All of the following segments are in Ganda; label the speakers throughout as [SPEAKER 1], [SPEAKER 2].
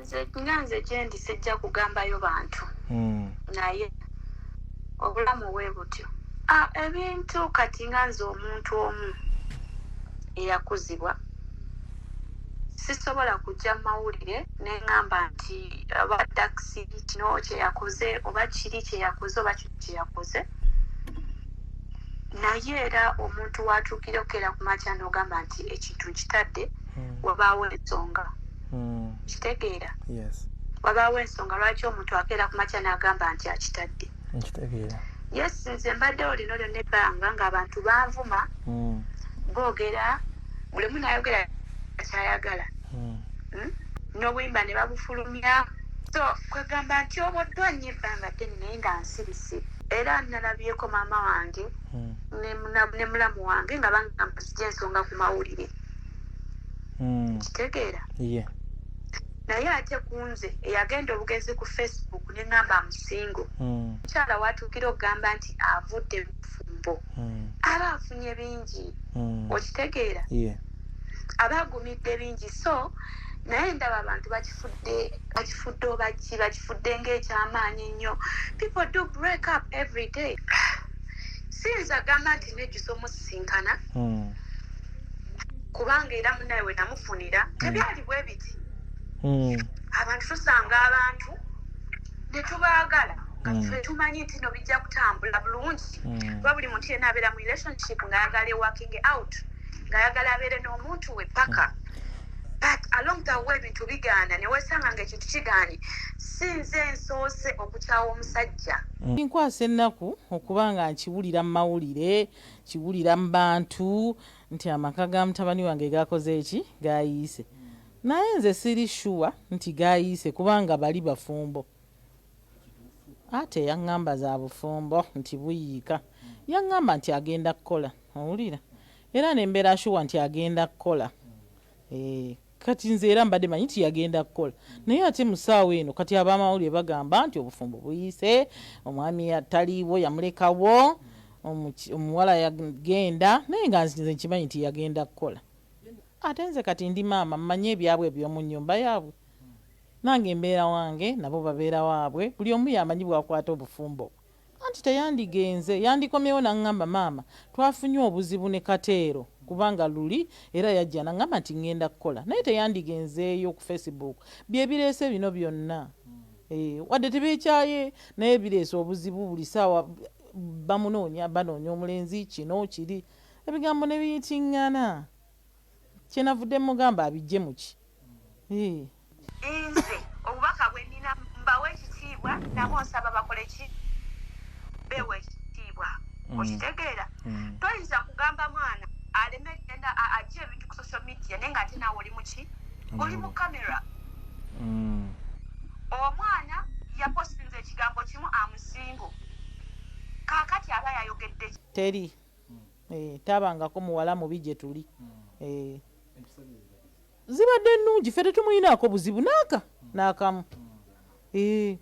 [SPEAKER 1] nze gyendi sijja kugambayo bantu naye obulamu bwe butyo. Ebintu kati nga nze omuntu omu eyakuzibwa sisobola kujja mawulire neŋŋamba nti aba DAX kino kyeyakoze oba kiri kyeyakoze oba kino kyeyakoze, naye era omuntu watuukira okera ku makya n'ogamba nti ekintu nkitadde, wabaawo ensonga. Kitegeera? Wabaawo ensonga lwaki omuntu akeera ku makya n'agamba nti akitadde. Yes, nze mbaddewo lino lyonna ebbanga ng'abantu banvuma boogera, buli omu n'ayogera kyayagala, n'obuyimba ne babufulumya. So kwegamba nti oboddwa nnyo ebbanga ddene naye nga nsirise. Era nalabyeko maama wange ne mulamu wange nga bangamba sijja ensonga ku mawulire. Kitegeera? Naye ate kunze eyagenda obugenzi ku Facebook neŋŋamba musingo, mukyala watuukira okugamba nti avudde mu bufumbo, aba afunye bingi. Okitegeera? Aba agumidde bingi. So naye ndaba abantu bakifudde obaki, bakifudde ng'ekyamaanyi ennyo. People do break up every day. Siyinza gamba nti nejjusa omusisinkana kubanga era munnaye we namufunira tebyali bwe biti. Abantu tusanga abantu ne tubaagala nga ffe tumanyi nti no bijja kutambula bulungi. Kuba buli muntu yenna abeera mu relationship ng'ayagala working out, ng'ayagala abeere n'omuntu we paka. But along the way bintu bigaana ne weesanga ng'ekintu kigaanye. Sinze nsoose okukyawa omusajja.
[SPEAKER 2] Nkwasa ennaku okuba nga nkiwulira mu mawulire, kiwulira mu bantu nti amaka ga mutabani wange gakoze eki, gayiise. Naye nze siri sure nti gayiise kubanga bali bafumbo. Ate yaŋŋamba za bufumbo nti buyiika. Yaŋŋamba nti agenda kukola. Owulira? Era ne mbeera sure nti agenda kukola. Kati nze era mbadde manyi nti yagenda kukola. Naye ate mu ssaawa eno kati ab'amawulire bagamba nti obufumbo buyiise, omwami ataliiwo yamulekawo, omuwala yagenda, naye nga nze nkimanyi nti yagenda kukola. Ate nze kati ndi maama mmanyi ebyabwe eby'omu nnyumba yaabwe. Nange embeera wange nabo babeera waabwe, buli omu yamanyi bwakwata obufumbo. Anti teyandigenze, yandikomyewo n'aŋŋamba maama twafunye obuzibu ne Kateero kubanga luli era yajja n'aŋŋamba nti ngenda kukola. Naye teyandigenzeeyo ku Facebook. Bye bireese bino byonna. Wadde tebeekyaye naye bireese obuzibu buli ssaawa banoonya omulenzi kino kiri. Ebigambo ne biyitiŋŋana. Kyenavudde mugamba abijje mu ki?
[SPEAKER 1] Nze obubaka bwe nnina mbawe ekitiibwa nabo nsaba bakole ki? Beewe ekitiibwa. Okitegeera? Toyinza kugamba mwana aleme genda ajja ebintu ku social media naye ng'ate naawe oli mu ki? Oli mu kamera. Omwana yapostinze ekigambo kimu amusingo. Kaakati aba yayogedde ki?
[SPEAKER 2] Teri. Tabangako muwala mubi gye tuli. Zibadde nnungi ffe tetumuyinaako buzibu n'akamu.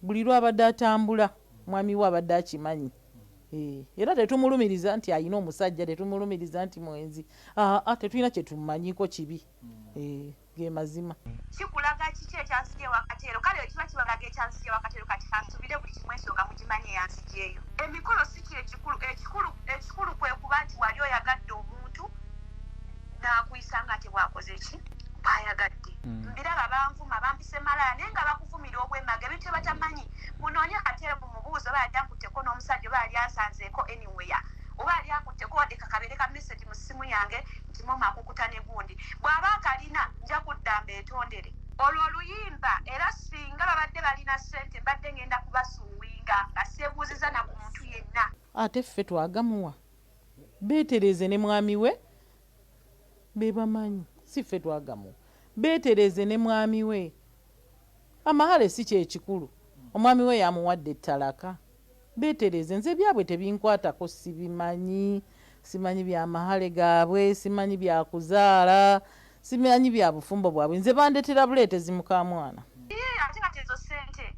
[SPEAKER 2] Buli lwabadde atambula mwami we abadde akimanyi. Era tetumulumiriza nti ayina omusajja, tetumulumiriza nti mwenzi. Tetulina kye tumumanyiko kibi. Ge mazima.
[SPEAKER 1] Kikulaga kiki ekyansiye Wakateero? Kale kiba kibalaga ekyansiye Wakateero kati kansubire buli kimu ensonga mugimanyi eyansiyeeyo. Emikolo si kyekikulu. Ekikulu kwe kuba nti wali oyagadde omuntu n'akuyisa nga tebwakoze ki? Baayagadde. Mbiraba banvuma bampise malaya naye nga bakuvumira obwemage ebintu batamanyi. Munoonye Kateero mumubuuza oba yali ankutteko n'omusajja oba yali ansanzeeko anywhere. Oba yali ankutteko wadde kakabere ka message mu ssimu yange nti mama akukuta ne gundi. Bw'aba akalina nja kudda mbeetondere. Olwo oluyimba era singa babadde balina ssente mbadde ngenda kubasuuwinga nga seebuuziza na ku muntu yenna.
[SPEAKER 2] Ate ffe twagamuwa. Beetereze ne mwami we be bamanyi. Si ffe twagamuwa. Beetereze ne mwami we. Amahale si kyekikulu. Omwami we yamuwadde ettalaka. Beetereze. Nze byabwe tebinkwatako sibimanyi. Simanyi bya mahale gaabwe, simanyi bya kuzaala, simanyi bya bufumbo bwabwe. Nze bandetera buleetezi muka mwana.
[SPEAKER 1] Ate kati ezo ssente.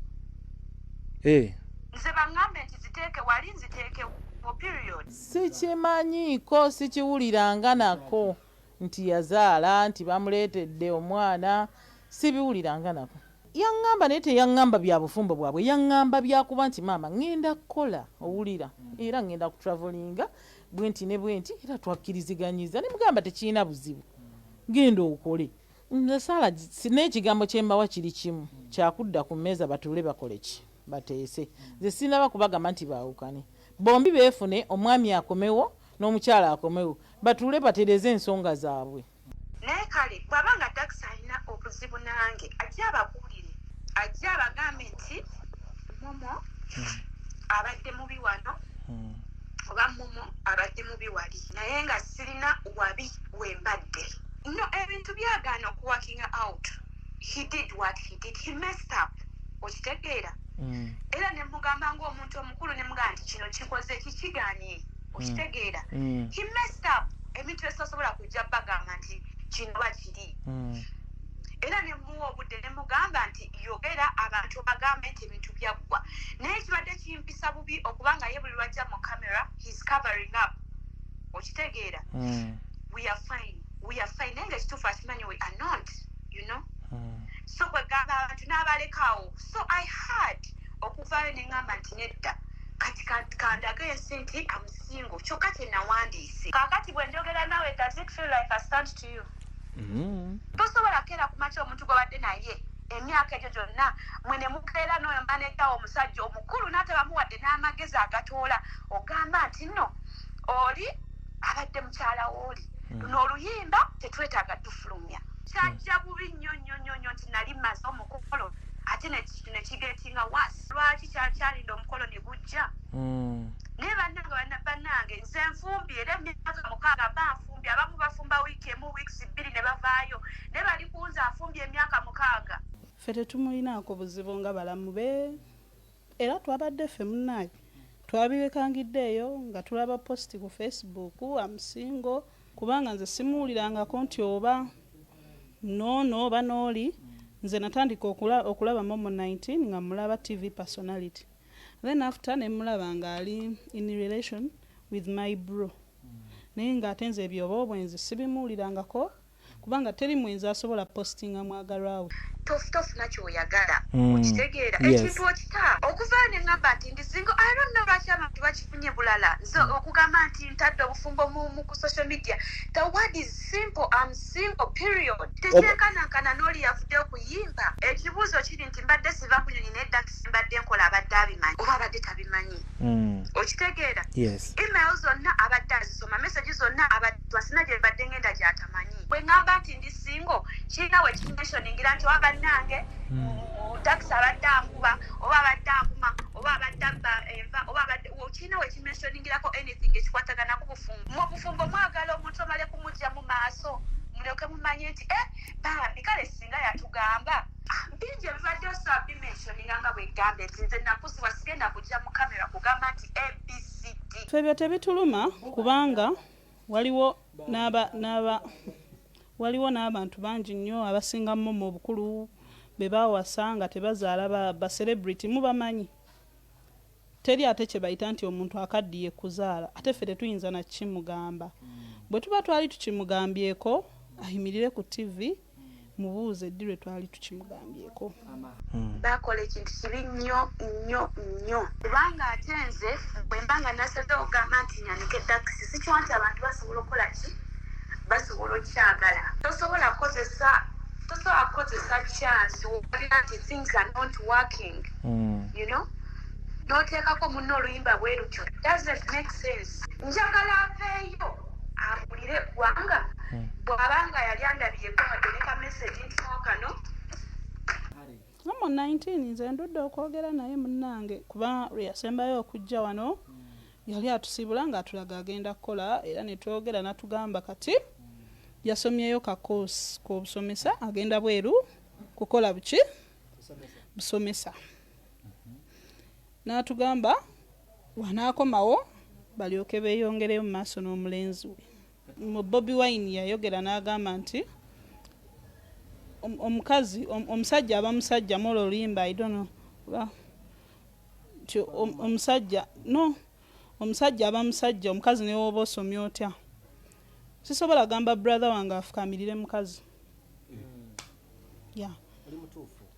[SPEAKER 1] Nze baŋŋambe nti ziteeke wali nziteeke mu period.
[SPEAKER 2] Sikimanyiiko, sikiwuliranga nako. Nti yazaala, nti bamuleetedde omwana, sibiwuliranga nako. yaŋŋamba naye teyaŋŋamba bya bufumbo bwabwe, yaŋŋamba byakuba nti maama ŋŋenda kukola owulira era ŋŋenda kutravelinga bwenti ne bwenti era twakkiriziganyiza ne mugamba tekirina buzibu genda okole. Nze saala n'ekigambo kye mbawa kiri kimu kyakudda ku mmeeza batuule bakole ki bateese. Nze sinaba kubagamba nti baawukane, bombi beefune, omwami akomewo n'omukyala akomewo, batuule batereze ensonga zaabwe.
[SPEAKER 1] Naye kale bw'abanga DAX alina obuzibu nange ajja ababuulire, ajja abagambe nti MOMO abadde mubi wano oba MOMO abadde mubi wali, naye nga sirina wabi wembadde. No, ebintu byagaana okuwakinga out. He did what he did. He messed up. Okitegeera? Era ne mugamba ng'omuntu omukulu ne mugamba nti kino kikoze kikigaanye. Okitegeera? He messed up. Ebintu ebisobola kujja bagamba nti kino bakiri. Era ne muwa obudde ne mugamba nti yogera abantu bagambe nti ebintu byaggwa. Naye kibadde kimpisa bubi okubanga ye buli lwajja mu camera, he's covering up. Okitegeera? We are fine. We are fine. Nenga kituufu akimanyi we are not, you know? So kwe gamba abantu n'abalekaawo. So I had okuvaayo ne ngamba nti nedda kati kandage ensi nti amusingo kyokka kye nawandiise. Kaakati bwe njogera nawe, does it feel like I stand to you? Tosobola keera kumakya omuntu gw'obadde naye emyaka egyo gyonna mwe ne mukeera n'oyo maneja omusajja omukulu n'atabamuwadde n'amagezi agatoola ogamba nti nno oli abadde mukyala w'oli. Luno oluyimba tetwetaaga tufulumya. Kyajja bubi nnyo nti nali mmaze omukolo ate ne kigeetinga wasi. Lwaki kyalinda omukolo ne gujja? Naye bannange nze nfumbye era emyaka 6 banfumbye, abamu bafumba wiiki emu, wiikisi 2 ne bavaayo, naye bali kunze afumbye emyaka 6.
[SPEAKER 3] Ffe tetumulinaako buzibu nga balamu be, era twabadde ffe munnaayo twabibekangiddeeyo nga tulaba posti ku Facebook amusingo, kubanga nze simuwulirangako nti oba noono oba nooli. Nze natandika okulaba MOMO 19 nga mulaba TV personality, then after ne mulaba nga ali in relation with my bro, naye ng'ate nze ebyo obwenzi sibimuwulirangako kubanga teri mwenzi asobola postinga mwagalwa we.
[SPEAKER 1] Tofuna kyoyagala okitegeera ekintu okita okuvaayo ne ngamba nti ndi single. I don't know lwaki abantu bakifunye bulala okugamba nti ntadde obufumbo ku social media. The word is simple. I'm single period. Tekyenkanankana n'oli yavudde okuyimba. Ekibuuzo kiri nti mbadde siva ku nyonyi ne DAX mbadde nkola abadde abimanyi oba abadde tabimanyi. Okitegeera? Email zonna abadde azisoma, message zonna abadde twasina gye mbadde ngenda gy'atamanyi. Bwe ngamba nti ndi single kirina we kimentioningira nti nange DAX abadde ankuba oba abadde akuma oba abadde abba enva oba abadde kirina we kimentioningirako anything ekikwatagana ku bufumbo. Mu bufumbo mwagala omuntu omale kumujja mu maaso mulyoke mumanye nti bambi kale singa yatugamba bingi ebibadde osaba bimentioninga nga bwegambe nti nze nakuziwa sigenda kujja mu kamera kugamba nti ABCD.
[SPEAKER 3] Febyo tebituluma kubanga waliwo n'abantu bangi nnyo abasinga MOMO obukulu be baawasa nga tebazaala ba celebrity mubamanyi. Teri ate kye bayita nti omuntu akaddiye kuzaala, ate ffe tetuyinza na kimugamba. Bwe tuba twali tukimugambyeko ayimirire ku TV mubuuze ddi lwe twali tukimugambyeko.
[SPEAKER 1] Bakola ekintu kibi nnyo kubanga ate nze bwe mbanga nasaze okugamba nti nyanike DAX sikyo nti abantu basobola okukola ki basobola okyagala. Tosobola kukozesa chance wabira nti things are not working. You know? Noteekako munno oluyimba bwe lutyo. Doesn't make sense. Njagala aveeyo awulire eggwanga bw'abanga yali andabiyeko atereka message nti kano
[SPEAKER 3] MOMO 19 nze ndudde okwogera naye munnange kuba yasembayo okujja wano yali atusibula nga atulaga agenda kukola era ne twogera natugamba kati yasomyeyo ka course k'obusomesa agenda bweru kukola buki busomesa. N'atugamba wanaakomawo balyoke beeyongereyo mu maaso n'omulenzi we. Mu Bobi Wine yayogera n'agamba nti omusajja aba musajja mola oluyimba I don't know omusajja aba musajja omukazi ne woba osomye otya. Sisobola gamba brother wange afukamirire mukazi.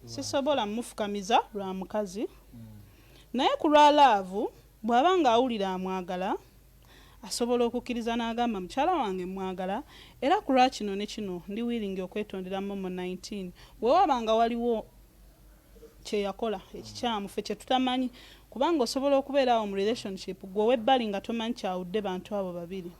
[SPEAKER 3] sisobola mufukamiza lwa mukazi naye ku lwa laavu bw'aba nga awulira amwagala asobola okukkiriza n'agamba mukyala wange mwagala era ku lwa kino ne kino ndi wiringi okwetondera MOMO 19 bwe wabanga waliwo kye yakola ekikyamu ffe kye tutamanyi kubanga osobola okubeera awo mu relationship gwe w'ebbali nga tomanyi kyawudde bantu abo babiri